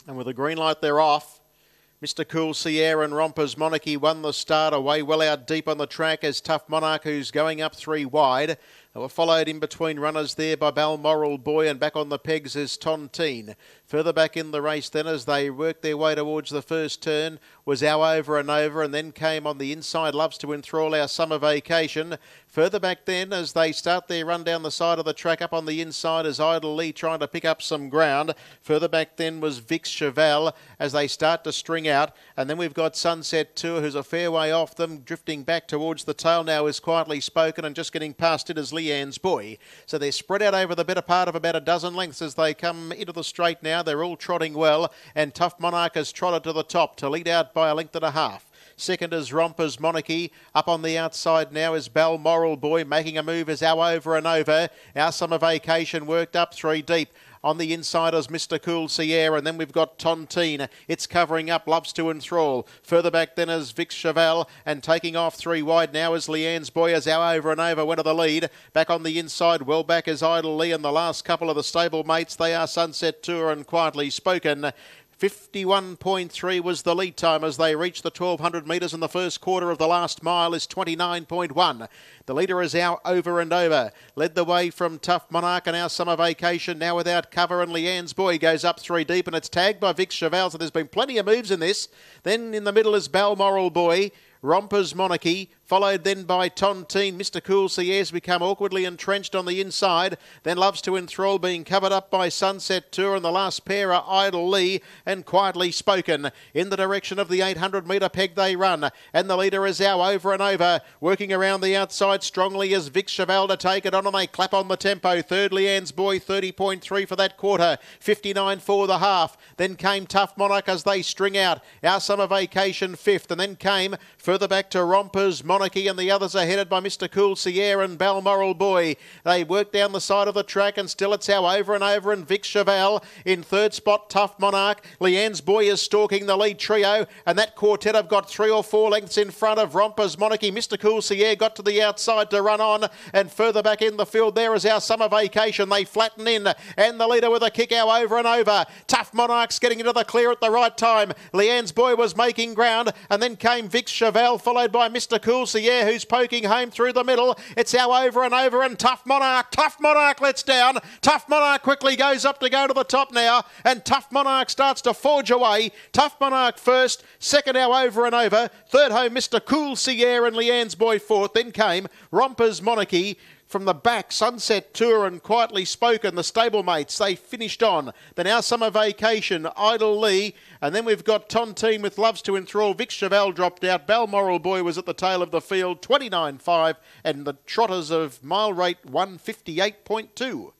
And with the green light, they're off. Mr. Cool Sierra and Rompers Monarchy won the start away well out deep on the track as Tough Monarch, who's going up 3 wide. They were followed in between runners there by Balmoral Boy, and back on the pegs is Tontine. Further back in the race then, as they worked their way towards the first turn, was Our Over and Over, and then came on the inside Loves to Enthrall Our Summer Vacation. Further back then, as they start their run down the side of the track, up on the inside is Idle Lee trying to pick up some ground. Further back then was Vix Cheval as they start to string out. And then we've got Sunset Tour, who's a fair way off them, drifting back towards the tail now is Quietly Spoken, and just getting past it is Leanne's Boy. So they're spread out over the better part of about a dozen lengths as they come into the straight now. They're all trotting well, and Tough Monarch has trotted to the top to lead out by a length and a half. Second is Rompers Monarchy. Up on the outside now is Balmoral Boy. Making a move is Our Over and Over. Our Summer Vacation worked up 3 deep. On the inside is Mr. Cool Sierra, and then we've got Tontine. It's covering up Loves to Enthrall. Further back then is Vix Cheval, and taking off 3 wide now is Leanne's Boy as Our Over and Over went to the lead. Back on the inside, well back is Idle Lee, and the last couple of the stable mates, they are Sunset Tour and Quietly Spoken. 51.3 was the lead time as they reached the 1200 metres, in the first quarter of the last mile is 29.1. The leader is Our Over and Over. Led the way from Tough Monarch and Our Summer Vacation, now without cover, and Leanne's Boy goes up 3 deep, and it's tagged by Vix Cheval, so there's been plenty of moves in this. Then in the middle is Balmoral Boy. Rompers Monarchy, followed then by Tontine. Mr. Cool Sierra's become awkwardly entrenched on the inside. Then Loves to Enthrall being covered up by Sunset Tour, and the last pair are Idle Lee and Quietly Spoken. In the direction of the 800 metre peg they run, and the leader is Our Over and Over. Working around the outside strongly is Vix Cheval to take it on, and they clap on the tempo. Third, Leanne's Boy, 30.3 for that quarter, 59 for the half. Then came Tough Monarch as they string out. Our Summer Vacation fifth, and then came further back to Rompers Monarchy, and the others are headed by Mr. Cool Sierra and Balmoral Boy. They work down the side of the track, and still it's Our Over and Over and Vix Cheval. In third spot, Tough Monarch. Leanne's Boy is stalking the lead trio, and that quartet have got 3 or 4 lengths in front of Rompers Monarchy. Mr. Cool Sierra got to the outside to run on, and further back in the field there is Our Summer Vacation. They flatten in, and the leader with a kick, Our Over and Over. Tough Monarch's getting into the clear at the right time. Leanne's Boy was making ground, and then came Vix Cheval, followed by Mr. Cool Sierra, who's poking home through the middle. It's Our Over and Over and Tough Monarch. Tough Monarch lets down. Tough Monarch quickly goes up to go to the top now, and Tough Monarch starts to forge away. Tough Monarch first, second Our Over and Over, third home Mr. Cool Sierra and Leanne's Boy fourth. Then came Rompers Monarchy. From the back, Sunset Tour and Quietly Spoken, the stablemates, they finished on. Then Our Summer Vacation, Idle Lee, and then we've got Tontine with Loves to Enthrall. Vix Cheval dropped out. Balmoral Boy was at the tail of the field, 29.5, and the trotters of mile rate 158.2.